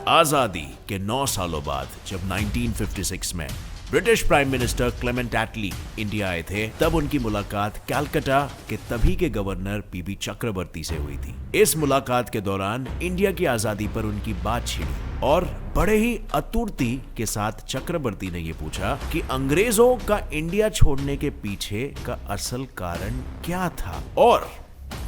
आजादी के 9 सालों बाद जब 1956 में ब्रिटिश प्राइम मिनिस्टर क्लेमेंट एटली इंडिया आए थे, तब उनकी मुलाकात कलकत्ता के तभी के गवर्नर पीबी चक्रवर्ती से हुई थी। इस मुलाकात के दौरान इंडिया की आजादी पर उनकी बात छिड़ी और बड़े ही आतुरता के साथ चक्रवर्ती ने ये पूछा कि अंग्रेजों का इंडिया छोड़ने के पीछे का असल कारण क्या था, और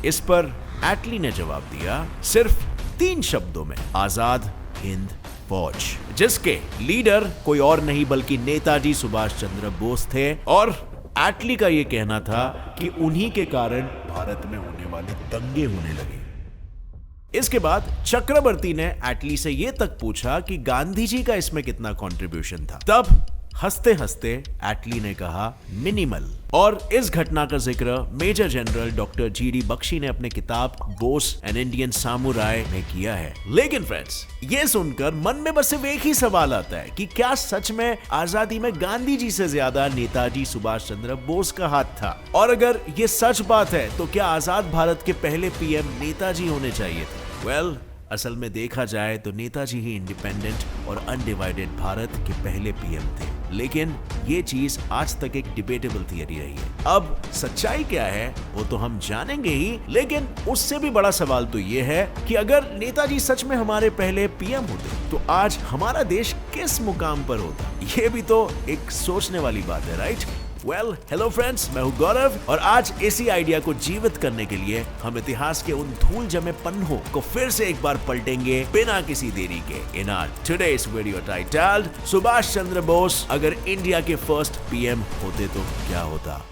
इस पर एटली ने जवाब दिया सिर्फ 3 शब्दों में, आजाद हिंद फौज, जिसके लीडर कोई और नहीं बल्कि नेताजी सुभाष चंद्र बोस थे। और एटली का यह कहना था कि उन्हीं के कारण भारत में होने वाले दंगे होने लगे। इसके बाद चक्रवर्ती ने एटली से यह तक पूछा कि गांधी जी का इसमें कितना कंट्रीब्यूशन था। तब हंसते हंसते एटली ने कहा मिनिमल। और इस घटना का जिक्र major general doctor GD Bakshi ने अपने किताब बोस एन इंडियन सामुराई में किया है। लेकिन फ्रेंड्स, ये सुनकर मन में बस सिर्फ एक ही सवाल आता है कि क्या सच में आजादी में गांधी जी से ज्यादा नेताजी सुभाष चंद्र बोस का हाथ था? और अगर ये सच बात है तो क्या आजाद भारत के पहले पीएम नेताजी होने चाहिए थे? वेल, असल में देखा जाए तो नेताजी ही इंडिपेंडेंट और अनडिवाइडेड भारत के पहले पीएम थे। लेकिन ये चीज आज तक एक डिबेटेबल थियरी रही है। अब सच्चाई क्या है वो तो हम जानेंगे ही, लेकिन उससे भी बड़ा सवाल तो ये है कि अगर नेताजी सच में हमारे पहले पीएम होते तो आज हमारा देश किस मुकाम पर होता? ये भी तो एक सोचने वाली बात है, राइट? वेल, हेलो फ्रेंड्स, मैं हूं गौरव और आज इसी आइडिया को जीवित करने के लिए हम इतिहास के उन धूल जमे पन्नों को फिर से एक बार पलटेंगे बिना किसी देरी के। In our today's video titled Subhash Chandra Bose अगर इंडिया के फर्स्ट पीएम होते तो क्या होता।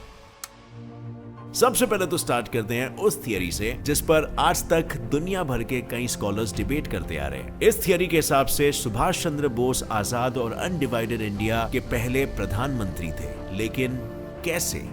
सबसे पहले तो स्टार्ट करते हैं उस थियरी से जिस पर आज तक दुनिया भर के कई स्कॉलर्स डिबेट करते आ रहे हैं। इस थियरी के हिसाब से सुभाष चंद्र बोस आजाद और अनडिवाइडेड इंडिया के पहले प्रधानमंत्री थे। लेकिन कैसे?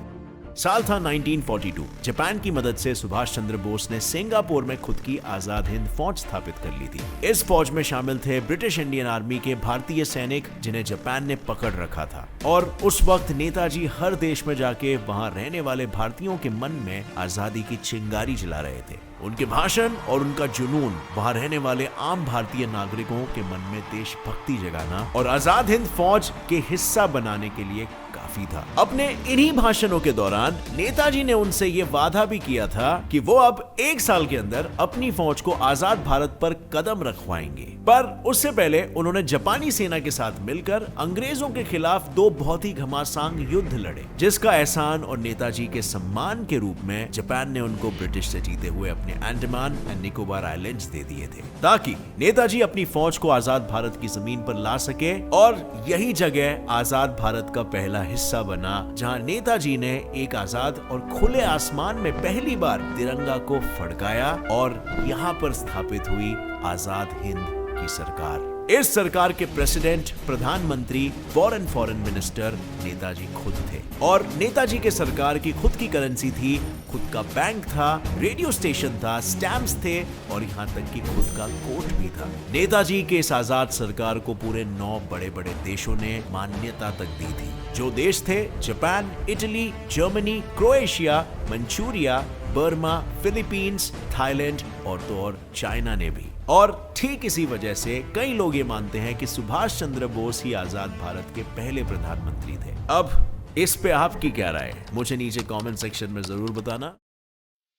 साल था 1942। जापान की मदद से सुभाष चंद्र बोस ने सिंगापुर में खुद की आजाद हिंद फौज स्थापित कर ली थी। इस फौज में शामिल थे ब्रिटिश इंडियन आर्मी के भारतीय सैनिक जिन्हें जापान ने पकड़ रखा था। और उस वक्त नेताजी हर देश में जाके वहां रहने वाले भारतीयों के मन में आजादी की चिंगारी जला रहे थे। उनके भाषण और उनका जुनून वहां रहने वाले आम भारतीय नागरिकों के मन में देशभक्ति जगाना और आजाद हिंद फौज के हिस्सा बनाने के लिए काफी था। अपने इन्हीं भाषणों के दौरान नेताजी ने उनसे ये वादा भी किया था कि वो अब 1 साल के अंदर अपनी फौज को आजाद भारत पर कदम रखवाएंगे। पर उससे पहले उन्होंने जापानी सेना के साथ मिलकर अंग्रेजों के खिलाफ 2 बहुत ही घमासान युद्ध लड़े, जिसका एहसान और नेताजी के सम्मान के रूप में जापान ने उनको ब्रिटिश से जीते हुए अपने अंडमान एंड निकोबार आइलैंड्स दे दिए थे, ताकि नेताजी अपनी फौज को आजाद भारत की जमीन पर ला सके। और यही जगह आजाद भारत का पहला हिस्सा बना जहां नेताजी ने एक आजाद और खुले आसमान में पहली बार तिरंगा को फड़काया और यहां पर स्थापित हुई आजाद हिंद की सरकार। इस सरकार के प्रेसिडेंट, प्रधानमंत्री, फॉरेन मिनिस्टर नेताजी खुद थे। और नेताजी के सरकार की खुद की करेंसी थी, खुद का बैंक था, रेडियो स्टेशन था, स्टैम्प्स थे और यहाँ तक कि खुद का कोर्ट भी था। नेताजी के इस आजाद सरकार को पूरे 9 बड़े बड़े देशों ने मान्यता तक दी थी। जो देश थे Japan, Italy, Germany, Croatia, Manchuria, Burma, Philippines, Thailand और तो और चाइना ने भी। और ठीक इसी वजह से कई लोग ये मानते हैं कि सुभाष चंद्र बोस ही आजाद भारत के पहले प्रधानमंत्री थे। अब इस पे आपकी क्या राय है? मुझे नीचे कमेंट सेक्शन में जरूर बताना।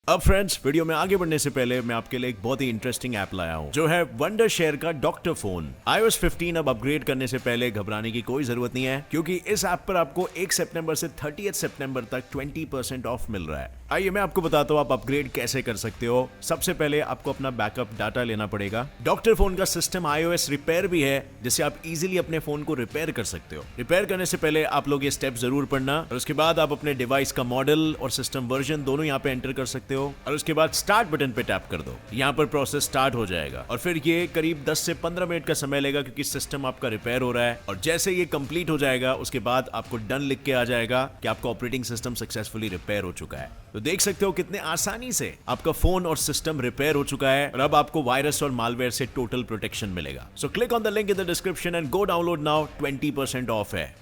अब फ्रेंड्स, वीडियो में आगे बढ़ने से पहले मैं आपके लिए एक बहुत ही इंटरेस्टिंग ऐप लाया हूं जो है वंडर शेयर का डॉक्टर फोन। iOS 15 अब अपग्रेड करने से पहले घबराने की कोई जरूरत नहीं है, क्योंकि इस ऐप पर आपको 1 सितंबर से 30 सितंबर तक 20% ऑफ मिल रहा है। आइए मैं आपको बताता हूँ आप अपग्रेड कैसे कर सकते हो। सबसे पहले आपको अपना बैकअप डाटा लेना पड़ेगा। डॉक्टर फोन का सिस्टम iOS रिपेयर भी है, जिससे आप इजीली अपने फोन को रिपेयर कर सकते हो। रिपेयर करने से पहले आप लोग ये स्टेप जरूर पढ़ना और उसके बाद आप अपने डिवाइस का मॉडल और सिस्टम वर्जन दोनों यहाँ पे एंटर कर सकते हो और उसके बाद स्टार्ट बटन पे टैप कर दो। यहाँ पर प्रोसेस स्टार्ट हो जाएगा और फिर ये करीब 10 से 15 मिनट का समय लेगा, क्योंकि सिस्टम आपका रिपेयर हो रहा है। और जैसे ये कंप्लीट हो जाएगा उसके बाद आपको डन लिख के आ जाएगा कि आपका ऑपरेटिंग सिस्टम सक्सेसफुली रिपेयर हो चुका है। तो देख सकते हो कितने आसानी से आपका फोन और सिस्टम रिपेयर हो चुका है और अब आपको वायरस और मालवेयर से टोटल प्रोटेक्शन मिलेगा। So click on the link in the description and go download now, 20% off है।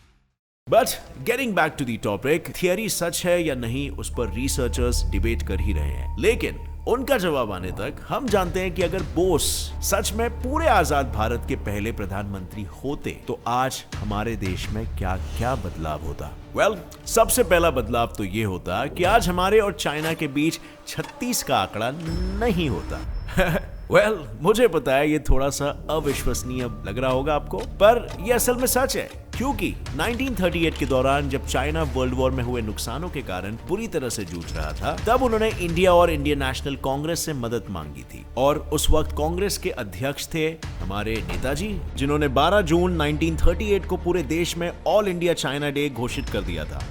But getting back to the topic, theory सच है या नहीं उस पर रिसर्चर्स डिबेट कर ही रहे हैं। लेकिन उनका जवाब आने तक हम जानते हैं कि अगर बोस सच में पूरे आजाद भारत के पहले प्रधानमंत्री होते तो आज हमारे देश में क्या क्या बदलाव होता। सबसे पहला बदलाव तो ये होता कि आज हमारे और चाइना के बीच 36 का आंकड़ा नहीं होता। मुझे पता है ये थोड़ा सा अविश्वसनीय लग रहा होगा आपको, पर ये असल में सच है, क्योंकि 1938 के दौरान जब चाइना वर्ल्ड वॉर में हुए नुकसानों के कारण बुरी तरह से जूझ रहा था, तब उन्होंने इंडिया और इंडियन नेशनल कांग्रेस से मदद मांगी थी। और उस वक्त कांग्रेस के अध्यक्ष थे हमारे नेताजी, जिन्होंने 12 जून 1938 को पूरे देश में ऑल इंडिया चाइना डे घोषित कर दिया था।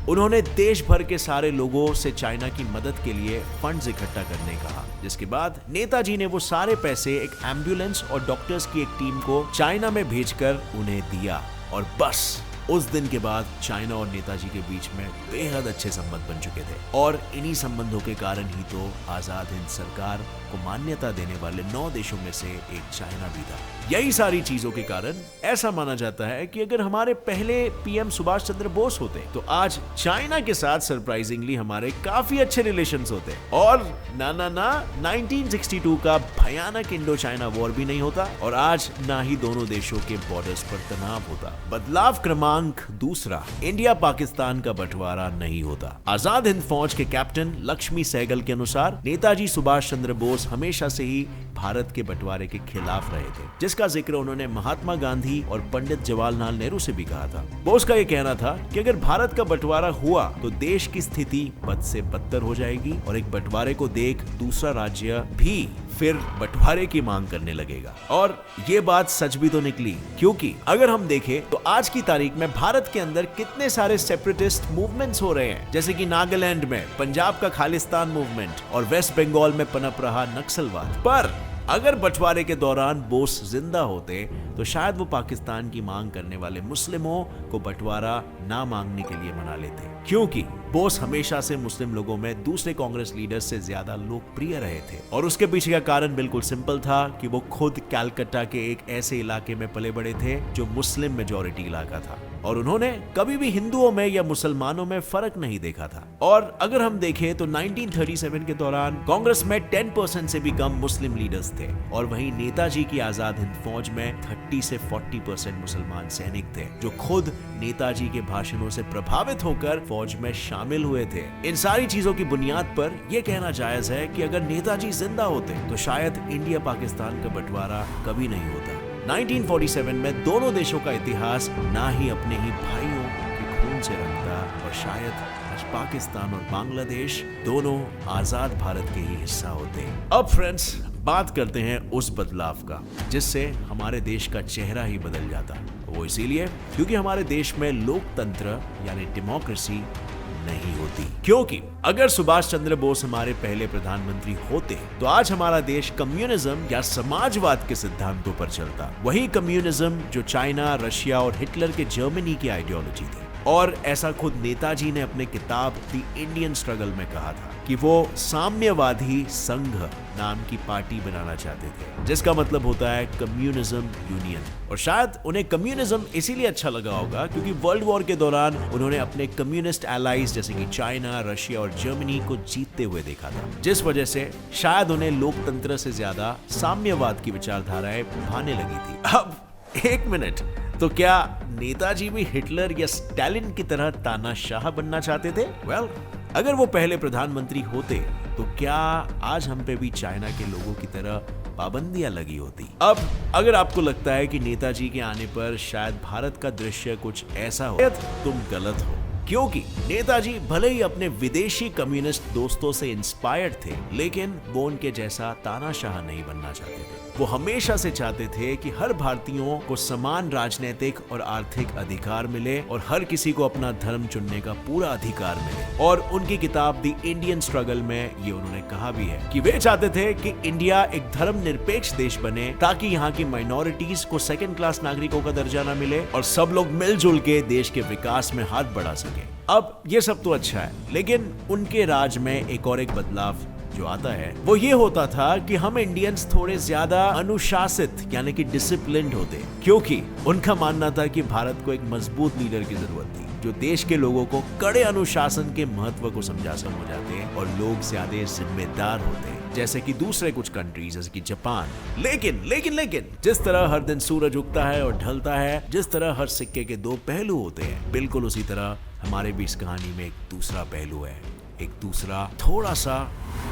उन्होंने देश भर के सारे लोगों से चाइना की मदद के लिए फंड्स इकट्ठा करने कहा, जिसके बाद नेताजी ने वो सारे पैसे एक एम्बुलेंस और डॉक्टर्स की एक टीम को चाइना में भेजकर उन्हें दिया। और बस उस दिन के बाद चाइना और नेताजी के बीच में बेहद अच्छे संबंध बन चुके थे, और इन्हीं संबंधों के कारण ही तो आजाद हिंद सरकार को मान्यता देने वाले 9 देशों में से एक चाइना भी था। यही सारी चीजों के कारण ऐसा माना जाता है कि अगर हमारे पहले पीएम सुभाष चंद्र बोस होते तो आज चाइना के साथ सरप्राइजिंगली हमारे काफी अच्छे रिलेशंस होते, और ना 1962 का भयानक इंडो चाइना वॉर भी नहीं होता, और आज ना ही दोनों देशों के बॉर्डर्स पर तनाव होता। बदलाव क्रमांक दूसरा, इंडिया पाकिस्तान का बंटवारा नहीं होता। आजाद हिंद फौज के कैप्टन लक्ष्मी सहगल के अनुसार नेताजी सुभाष चंद्र बोस हमेशा से ही भारत के बंटवारे के खिलाफ रहे थे, जिसका जिक्र उन्होंने महात्मा गांधी और पंडित जवाहरलाल नेहरू से भी कहा था। बोस का यह कहना था कि अगर भारत का बंटवारा हुआ तो देश की स्थिति बद से बदतर हो जाएगी, और एक बंटवारे को देख दूसरा राज्य भी फिर बंटवारे की मांग करने लगेगा। और ये बात सच भी तो निकली, क्योंकि अगर हम देखें तो आज की तारीख में भारत के अंदर कितने सारे सेपरेटिस्ट मूवमेंट्स हो रहे हैं, जैसे कि नागालैंड में पंजाब का खालिस्तान मूवमेंट और वेस्ट बंगाल में पनप रहा नक्सलवाद। पर अगर बंटवारे के दौरान बोस जिंदा होते तो शायद वो पाकिस्तान की मांग करने वाले मुस्लिमों को बंटवारा ना मांगने के लिए मना लेते, क्योंकि बोस हमेशा से मुस्लिम लोगों में दूसरे कांग्रेस लीडर्स से ज्यादा लोकप्रिय रहे थे। और उसके पीछे का कारण बिल्कुल सिंपल था कि वो खुद कलकत्ता के एक ऐसे इलाके में पले बड़े थे जो मुस्लिम मेजॉरिटी इलाका था, और उन्होंने कभी भी हिंदुओं में या मुसलमानों में फर्क नहीं देखा था। और अगर हम देखें तो 1937 के दौरान कांग्रेस में 10% से भी कम मुस्लिम लीडर्स थे, और वहीं नेताजी की आजाद हिंद फौज में 30 से 40% मुसलमान सैनिक थे, जो खुद नेताजी के भाषणों से प्रभावित होकर फौज में शामिल हुए थे। इन सारी चीजों की बुनियाद पर यह कहना जायज है कि अगर नेताजी जिंदा होते तो शायद इंडिया पाकिस्तान का बंटवारा कभी नहीं होता। 1947 में दोनों देशों का इतिहास ना ही अपने ही भाइयों के खून से रंगता, और शायद आज पाकिस्तान और बांग्लादेश दोनों आजाद भारत के ही हिस्सा होते। अब फ्रेंड्स, बात करते हैं उस बदलाव का जिससे हमारे देश का चेहरा ही बदल जाता। वो इसीलिए क्योंकि हमारे देश में लोकतंत्र यानी डेमोक्रेसी नहीं होती। क्योंकि अगर सुभाष चंद्र बोस हमारे पहले प्रधानमंत्री होते तो आज हमारा देश कम्युनिज्म या समाजवाद के सिद्धांतों पर चलता। वही कम्युनिज्म जो चाइना, रशिया और हिटलर के जर्मनी की आइडियोलॉजी थी। और ऐसा खुद नेताजी ने अपने किताब द इंडियन स्ट्रगल में कहा था कि वो साम्यवादी संघ नाम की पार्टी बनाना चाहते थे, जिसका मतलब होता है कम्युनिज्म यूनियन। और शायद उन्हें कम्युनिज्म इसीलिए अच्छा लगा होगा क्योंकि वर्ल्ड वॉर के दौरान उन्होंने अपने कम्युनिस्ट एलाइज जैसे कि चाइना, रशिया और जर्मनी को जीतते हुए देखा था, जिस वजह से शायद उन्हें लोकतंत्र से ज्यादा साम्यवाद की विचारधाराएं भाने लगी थी। अब एक मिनट, तो क्या नेताजी भी हिटलर या स्टालिन की तरह तानाशाह बनना चाहते थे? अगर वो पहले प्रधानमंत्री होते तो क्या आज हम पे भी चाइना के लोगों की तरह पाबंदियां लगी होती? अब अगर आपको लगता है कि नेताजी के आने पर शायद भारत का दृश्य कुछ ऐसा हो, तुम गलत हो। क्योंकि नेताजी भले ही अपने विदेशी कम्युनिस्ट दोस्तों से इंस्पायर्ड थे, लेकिन वो उनके जैसा तानाशाह नहीं बनना चाहते थे। वो हमेशा से चाहते थे कि हर भारतीयों को समान राजनीतिक और आर्थिक अधिकार मिले और हर किसी को अपना धर्म चुनने का पूरा अधिकार मिले। और उनकी किताब द इंडियन स्ट्रगल में ये उन्होंने कहा भी है कि वे चाहते थे कि इंडिया एक धर्मनिरपेक्ष देश बने ताकि यहाँ की माइनॉरिटीज को सेकंड क्लास नागरिकों का दर्जा न मिले और सब लोग मिलजुल के देश के विकास में हाथ बढ़ा सके। अब ये सब तो अच्छा है, लेकिन उनके राज में एक और एक बदलाव जो आता है वो ये होता था कि हम इंडियंस थोड़े ज्यादा अनुशासित यानी कि डिसिप्लिन्ड होते, क्योंकि उनका मानना था कि भारत को एक मजबूत लीडर की जरूरत थी जो देश के लोगों को कड़े अनुशासन के महत्व को समझा जाते और लोग ज्यादा जिम्मेदार होते जैसे कि दूसरे कुछ कंट्रीज जैसे कि जापान। लेकिन जिस तरह हर दिन सूरज उगता है और ढलता है, जिस तरह हर सिक्के के दो पहलू होते हैं, बिल्कुल उसी तरह हमारे भी इस कहानी में एक दूसरा पहलू है, एक दूसरा थोड़ा सा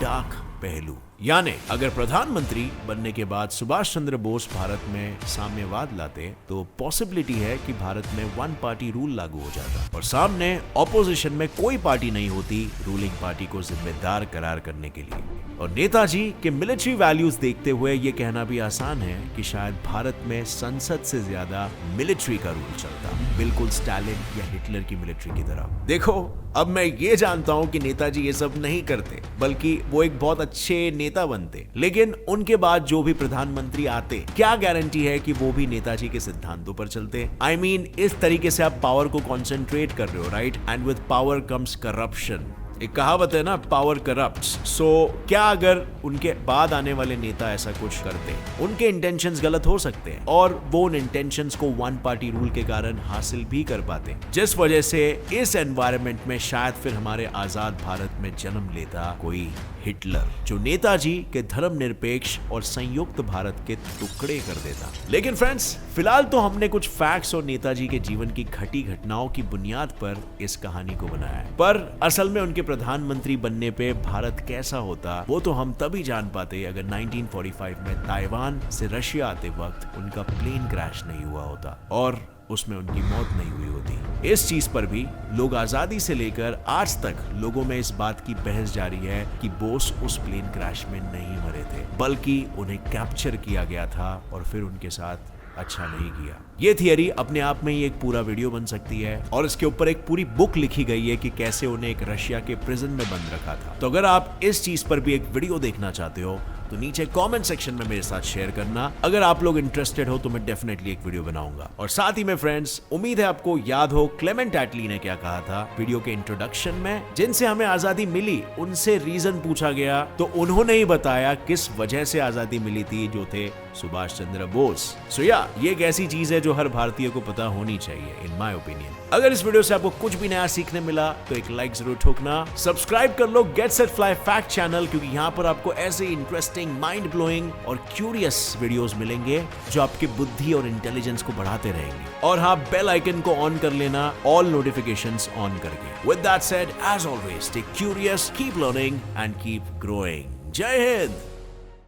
डार्क पहलू। यानी अगर प्रधानमंत्री बनने के बाद सुभाष चंद्र बोस भारत में साम्यवाद लाते तो पॉसिबिलिटी है कि भारत में वन पार्टी रूल लागू हो जाता और सामने ऑपोजिशन में कोई पार्टी नहीं होती रूलिंग पार्टी को जिम्मेदार करार करने के लिए। और नेताजी के मिलिट्री वैल्यूज देखते हुए ये कहना भी आसान है कि शायद भारत में संसद से ज्यादा मिलिट्री का रूल चलता, बिल्कुल स्टालिन या हिटलर की मिलिट्री की तरह। देखो, अब मैं ये जानता हूं कि नेताजी ये सब नहीं करते, बल्कि वो एक बहुत अच्छे नेता बनते, लेकिन उनके बाद जो भी प्रधानमंत्री आते, क्या गारंटी है कि वो भी नेताजी के सिद्धांतों पर चलते? I mean, इस तरीके से आप पावर को कॉन्सेंट्रेट कर रहे हो, right? And with power comes corruption. एक कहावत है ना, पावर करप्ट्स। सो क्या अगर उनके बाद आने वाले नेता ऐसा कुछ करते, उनके इंटेंशंस गलत हो सकते हैं और वो उन इंटेंशंस को वन पार्टी रूल के कारण हासिल भी कर पाते, जिस वजह से इस एनवायरनमेंट में शायद फिर हमारे आजाद भारत में जन्म लेता कोई हिटलर, जो नेताजी के धर्मनिरपेक्ष और संयुक्त भारत के टुकड़े कर देता। लेकिन फ्रेंड्स, फिलहाल तो हमने कुछ फैक्ट्स और नेताजी के जीवन की घटी घटनाओं की बुनियाद पर इस कहानी को बनाया है, पर असल में उनके प्रधानमंत्री बनने पे भारत कैसा होता वो तो हम तभी जान पाते अगर 1945 में ताइवान से रशिया आते वक्त उनका प्लेन क्रैश नहीं हुआ होता और उसमें उनकी मौत नहीं हुई होती। इस चीज पर भी लोग आजादी से लेकर आज तक लोगों में इस बात की बहस जारी है कि बोस उस प्लेन क्रैश में नहीं मरे थे, बल्कि उन्हें कैप्चर किया गया था और फिर उनके साथ अच्छा नहीं किया। ये थियरी अपने आप में ही एक पूरा वीडियो बन सकती है और इसके ऊपर एक पूरी बुक लिखी गई है कि कैसे उन्हें एक रशिया के प्रिजन में बंद रखा था। तो अगर आप इस चीज पर भी एक वीडियो देखना चाहते हो तो नीचे कमेंट सेक्शन में मेरे साथ शेयर करना। अगर आप लोग इंटरेस्टेड हो तो मैं डेफिनेटली एक वीडियो बनाऊंगा। और साथ ही में फ्रेंड्स, उम्मीद है आपको याद हो क्लेमेंट एटली ने क्या कहा था वीडियो के इंट्रोडक्शन में। जिनसे हमें आजादी मिली उनसे रीजन पूछा गया तो उन्होंने ही बताया किस वजह से आजादी मिली थी, जो थे सुभाष चंद्र बोस। सो या ये एक ऐसी चीज है जो हर भारतीय को पता होनी चाहिए इन माय ओपिनियन। अगर इस वीडियो से आपको कुछ भी नया सीखने मिला तो एक लाइक जरूर ठोकना, सब्सक्राइब कर लो get set fly fact channel, क्योंकि यहाँ पर आपको ऐसे इंटरेस्टिंग, माइंड ब्लोइंग और क्यूरियस वीडियोस मिलेंगे जो आपकी बुद्धि और इंटेलिजेंस को बढ़ाते रहेंगे। और हाँ, बेल आइकन को ऑन कर लेना, ऑल नोटिफिकेशंस ऑन करके। With that said, as always, stay curious, keep learning and keep growing. Jai Hind.